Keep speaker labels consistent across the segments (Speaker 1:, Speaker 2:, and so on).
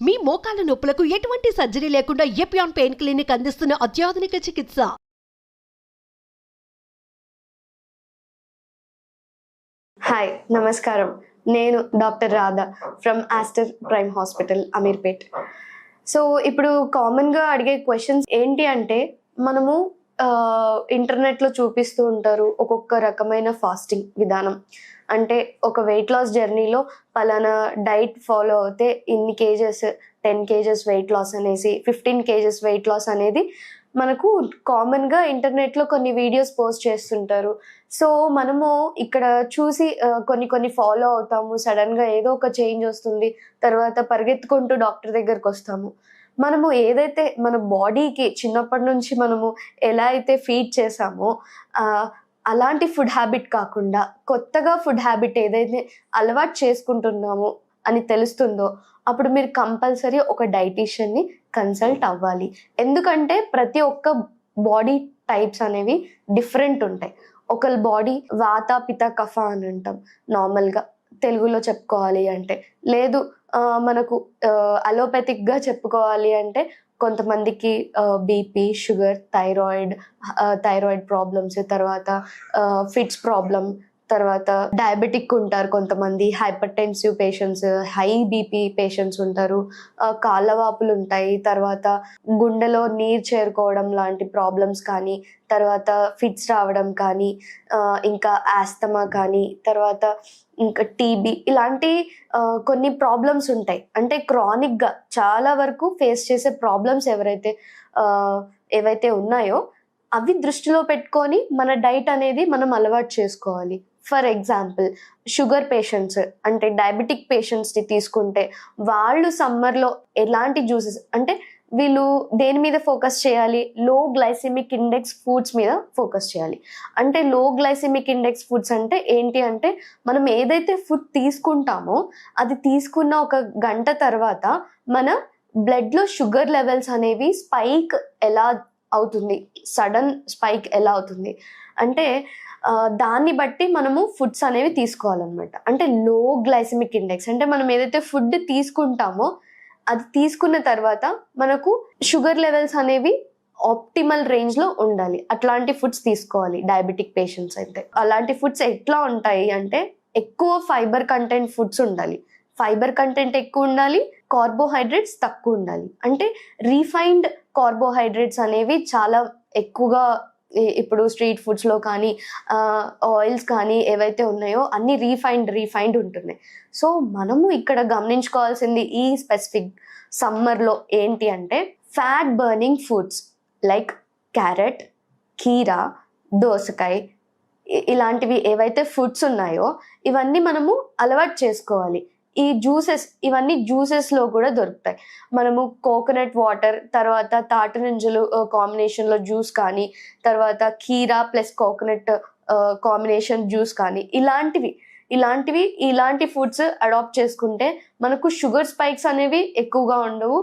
Speaker 1: మీ మోకాల నొప్పులకు ఎటువంటి సర్జరీ లేకుండా ఎపియాన్ పెయిన్ క్లినిక్ అందిస్తున్న అత్యాధునిక చికిత్స.
Speaker 2: హాయ్, నమస్కారం. నేను doctor Radha from Aster prime hospital, Ameerpet. So ఇప్పుడు కామన్గా అడిగే క్వశ్చన్స్ ఏంటి అంటే, మనము ఇంటర్నెట్లో చూపిస్తూ ఉంటారు ఒక్కొక్క రకమైన ఫాస్టింగ్ విధానం. అంటే ఒక వెయిట్ లాస్ జర్నీలో పలానా డైట్ ఫాలో అవుతే ఇన్ని కేజెస్, 10 కేజెస్ వెయిట్ లాస్ అనేసి, 15 కేజెస్ వెయిట్ లాస్ అనేది మనకు కామన్గా ఇంటర్నెట్లో కొన్ని వీడియోస్ పోస్ట్ చేస్తుంటారు. సో మనము ఇక్కడ చూసి కొన్ని ఫాలో అవుతాము. సడన్గా ఏదో ఒక చేంజ్ వస్తుంది, తర్వాత పరిగెత్తుకుంటూ డాక్టర్ దగ్గరకు వస్తాము. మనము ఏదైతే మన బాడీకి చిన్నప్పటి నుంచి మనము ఎలా అయితే ఫీడ్ చేసామో అలాంటి ఫుడ్ హ్యాబిట్ కాకుండా కొత్తగా ఫుడ్ హ్యాబిట్ ఏదైతే అలవాటు చేసుకుంటున్నామో అని తెలుస్తుందో అప్పుడు మీరు కంపల్సరీ ఒక డైటీషియన్ని కన్సల్ట్ అవ్వాలి. ఎందుకంటే ప్రతి ఒక్క బాడీ టైప్స్ అనేవి డిఫరెంట్ ఉంటాయి. ఒకరి బాడీ వాత పిత కఫ అని అంటాం నార్మల్గా తెలుగులో చెప్పుకోవాలి అంటే. లేదు మనకు అలోపతిక్గా చెప్పుకోవాలి అంటే కొంతమందికి బీపీ, షుగర్, థైరాయిడ్ ప్రాబ్లమ్స్, తర్వాత ఫిట్స్ ప్రాబ్లం, తర్వాత డయాబెటిక్ ఉంటారు కొంతమంది, hyper tensive patients, high BP patients ఉంటారు, కాళ్ళవాపులు ఉంటాయి, తర్వాత గుండెలో నీరు చేరుకోవడం లాంటి ప్రాబ్లమ్స్ కానీ, తర్వాత ఫిట్స్ రావడం కానీ, ఇంకా ఆస్తమా కానీ, తర్వాత ఇంకా టీబీ, ఇలాంటి కొన్ని ప్రాబ్లమ్స్ ఉంటాయి. అంటే క్రానిక్గా చాలా వరకు ఫేస్ చేసే ప్రాబ్లమ్స్ ఏవైతే ఉన్నాయో అవి దృష్టిలో పెట్టుకొని మన డైట్ అనేది మనం అలవాటు చేసుకోవాలి. ఫర్ ఎగ్జాంపుల్ షుగర్ పేషెంట్స్ అంటే డయాబెటిక్ పేషెంట్స్ని తీసుకుంటే వాళ్ళు సమ్మర్లో ఎలాంటి జ్యూసెస్, అంటే వీళ్ళు దేని మీద ఫోకస్ చేయాలి, లో గ్లైసెమిక్ ఇండెక్స్ ఫుడ్స్ మీద ఫోకస్ చేయాలి. అంటే లో గ్లైసెమిక్ ఇండెక్స్ ఫుడ్స్ అంటే ఏంటి అంటే, మనం ఏదైతే ఫుడ్ తీసుకుంటామో అది తీసుకున్న ఒక గంట తర్వాత మన బ్లడ్లో షుగర్ లెవెల్స్ అనేవి స్పైక్ ఎలా అవుతుంది, సడన్ స్పైక్ ఎలా అవుతుంది అంటే దాన్ని బట్టి మనము ఫుడ్స్ అనేవి తీసుకోవాలన్నమాట. అంటే లో గ్లైసెమిక్ ఇండెక్స్ అంటే మనం ఏదైతే ఫుడ్ తీసుకుంటామో అది తీసుకున్న తర్వాత మనకు షుగర్ లెవెల్స్ అనేవి ఆప్టిమల్ రేంజ్లో ఉండాలి. అట్లాంటి ఫుడ్స్ తీసుకోవాలి డయాబెటిక్ పేషెంట్స్ అయితే. అలాంటి ఫుడ్స్ ఎట్లా ఉంటాయి అంటే, ఎక్కువ ఫైబర్ కంటెంట్ ఫుడ్స్ ఉండాలి. ఫైబర్ కంటెంట్ ఎక్కువ ఉండాలి, కార్బోహైడ్రేట్స్ తక్కువ ఉండాలి. అంటే రీఫైన్డ్ కార్బోహైడ్రేట్స్ అనేవి చాలా ఎక్కువగా ఇప్పుడు స్ట్రీట్ ఫుడ్స్లో కానీ ఆయిల్స్ కానీ ఏవైతే ఉన్నాయో అన్నీ రీఫైండ్ ఉంటున్నాయి. సో మనము ఇక్కడ గమనించుకోవాల్సింది ఈ స్పెసిఫిక్ సమ్మర్లో ఏంటి అంటే, fat burning foods like carrot, కీరా, దోసకాయ, ఇలాంటివి ఏవైతే ఫుడ్స్ ఉన్నాయో ఇవన్నీ మనము అలవాటు చేసుకోవాలి. ఈ జ్యూసెస్, ఇవన్నీ జ్యూసెస్లో కూడా దొరుకుతాయి. మనము కోకోనట్ వాటర్, తర్వాత తాటినింజలు కాంబినేషన్లో జ్యూస్ కానీ, తర్వాత కీరా ప్లస్ కోకోనట్ కాంబినేషన్ జ్యూస్ కానీ, ఇలాంటి ఫుడ్స్ అడాప్ట్ చేసుకుంటే మనకు షుగర్ స్పైక్స్ అనేవి ఎక్కువగా ఉండవు.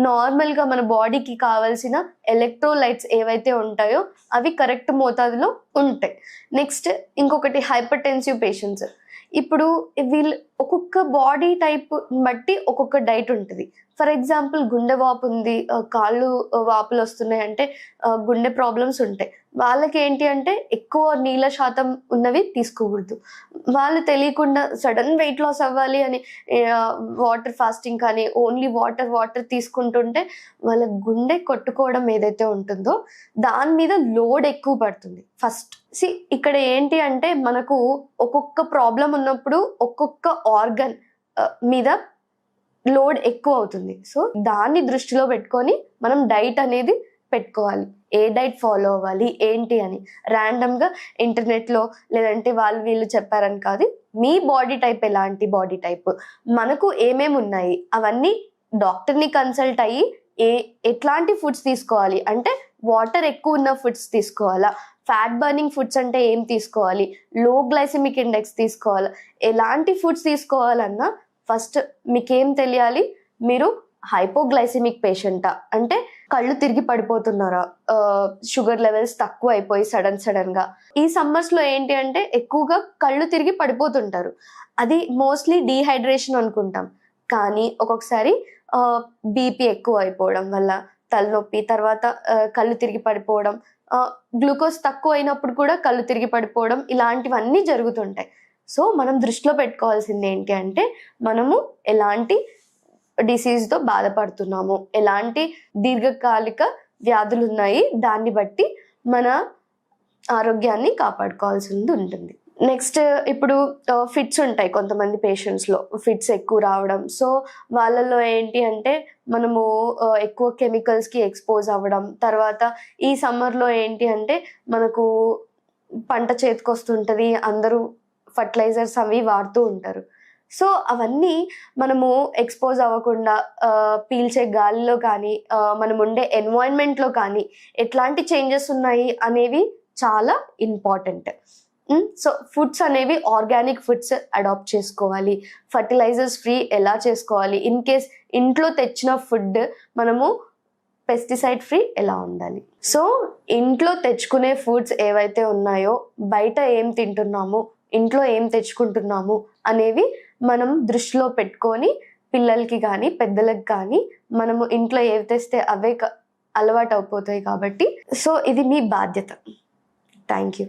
Speaker 2: నార్మల్గా మన బాడీకి కావాల్సిన ఎలక్ట్రోలైట్స్ ఏవైతే ఉంటాయో అవి కరెక్ట్ మోతాదులో ఉంటాయి. నెక్స్ట్ ఇంకొకటి హైపర్ టెన్సివ్ పేషెంట్స్. ఇప్పుడు వీళ్ళు ఒక్కొక్క బాడీ టైప్ బట్టి ఒక్కొక్క డైట్ ఉంటుంది. ఫర్ ఎగ్జాంపుల్ గుండె వాపు ఉంది, కాళ్ళు వాపులు వస్తున్నాయి అంటే గుండె ప్రాబ్లమ్స్ ఉంటాయి. వాళ్ళకి ఏంటి అంటే ఎక్కువ నీళ్ళ శాతం ఉన్నవి తీసుకోకూడదు. వాళ్ళు తెలియకుండా సడన్ వెయిట్ లాస్ అవ్వాలి అని వాటర్ ఫాస్టింగ్ కానీ ఓన్లీ వాటర్ తీసుకుంటుంటే వాళ్ళ గుండె కొట్టుకోవడం ఏదైతే ఉంటుందో దాని మీద లోడ్ ఎక్కువ పడుతుంది. ఫస్ట్ ఇక్కడ ఏంటి అంటే, మనకు ఒక్కొక్క ప్రాబ్లం ఉన్నప్పుడు ఒక్కొక్క ఆర్గన్ మీద లోడ్ ఎక్కువ అవుతుంది. సో దాన్ని దృష్టిలో పెట్టుకొని మనం డైట్ అనేది పెట్టుకోవాలి. ఏ డైట్ ఫాలో అవ్వాలి ఏంటి అని ర్యాండమ్గా ఇంటర్నెట్లో లేదంటే వీళ్ళు చెప్పారని కాదు. మీ బాడీ టైప్ ఎలాంటి బాడీ టైప్, మనకు ఏమేమి ఉన్నాయి అవన్నీ డాక్టర్ని కన్సల్ట్ అయ్యి ఎట్లాంటి ఫుడ్స్ తీసుకోవాలి అంటే, వాటర్ ఎక్కువ ఉన్న ఫుడ్స్ తీసుకోవాలా, ఫ్యాట్ బర్నింగ్ ఫుడ్స్ అంటే ఏం తీసుకోవాలి, లో గ్లైసెమిక్ ఇండెక్స్ తీసుకోవాలా, ఎలాంటి ఫుడ్స్ తీసుకోవాలన్నా ఫస్ట్ మీకేం తెలియాలి. మీరు హైపోగ్లైసెమిక్ పేషెంటా అంటే కళ్ళు తిరిగి పడిపోతున్నారా, షుగర్ లెవెల్స్ తక్కువ అయిపోయి సడన్గా. ఈ సమ్మర్స్లో ఏంటి అంటే ఎక్కువగా కళ్ళు తిరిగి పడిపోతుంటారు. అది మోస్ట్లీ డీహైడ్రేషన్ అనుకుంటాం. కానీ ఒక్కొక్కసారి బీపీ ఎక్కువ అయిపోవడం వల్ల తలనొప్పి, తర్వాత కళ్ళు తిరిగి పడిపోవడం, గ్లూకోజ్ తక్కువ అయినప్పుడు కూడా కళ్ళు తిరిగి పడిపోవడం, ఇలాంటివన్నీ జరుగుతుంటాయి. సో మనం దృష్టిలో పెట్టుకోవాల్సింది ఏంటి అంటే, మనము ఎలాంటి డిసీజ్తో బాధపడుతున్నాము, ఎలాంటి దీర్ఘకాలిక వ్యాధులు ఉన్నాయి, దాన్ని బట్టి మన ఆరోగ్యాన్ని కాపాడుకోవాల్సింది ఉంటుంది. నెక్స్ట్ ఇప్పుడు ఫిట్స్ ఉంటాయి కొంతమంది పేషెంట్స్లో, ఫిట్స్ ఎక్కువ రావడం. సో వాళ్ళల్లో ఏంటి అంటే మనము ఎక్కువ కెమికల్స్కి ఎక్స్పోజ్ అవ్వడం, తర్వాత ఈ సమ్మర్లో ఏంటి అంటే మనకు పంట చేతికొస్తుంటుంది, అందరూ ఫర్టిలైజర్స్ అవి వాడుతూ ఉంటారు. సో అవన్నీ మనము ఎక్స్పోజ్ అవ్వకుండా పీల్చే గాలిలో కానీ మనం ఉండే ఎన్వైరన్మెంట్లో కానీ ఎట్లాంటి చేంజెస్ ఉన్నాయి అనేవి చాలా ఇంపార్టెంట్. సో ఫుడ్స్ అనేవి ఆర్గానిక్ ఫుడ్స్ అడాప్ట్ చేసుకోవాలి, ఫర్టిలైజర్స్ ఫ్రీ ఎలా చేసుకోవాలి, ఇన్ కేస్ ఇంట్లో తెచ్చిన ఫుడ్ మనము పెస్టిసైడ్ ఫ్రీ ఎలా ఉండాలి. సో ఇంట్లో తెచ్చుకునే ఫుడ్స్ ఏవైతే ఉన్నాయో, బయట ఏం తింటున్నాము, ఇంట్లో ఏం తెచ్చుకుంటున్నాము అనేవి మనం దృష్టిలో పెట్టుకొని పిల్లలకి కానీ పెద్దలకు కానీ మనము ఇంట్లో ఏవి తెస్తే అవే అలవాటు అయిపోతాయి కాబట్టి, సో ఇది మీ బాధ్యత. Thank you.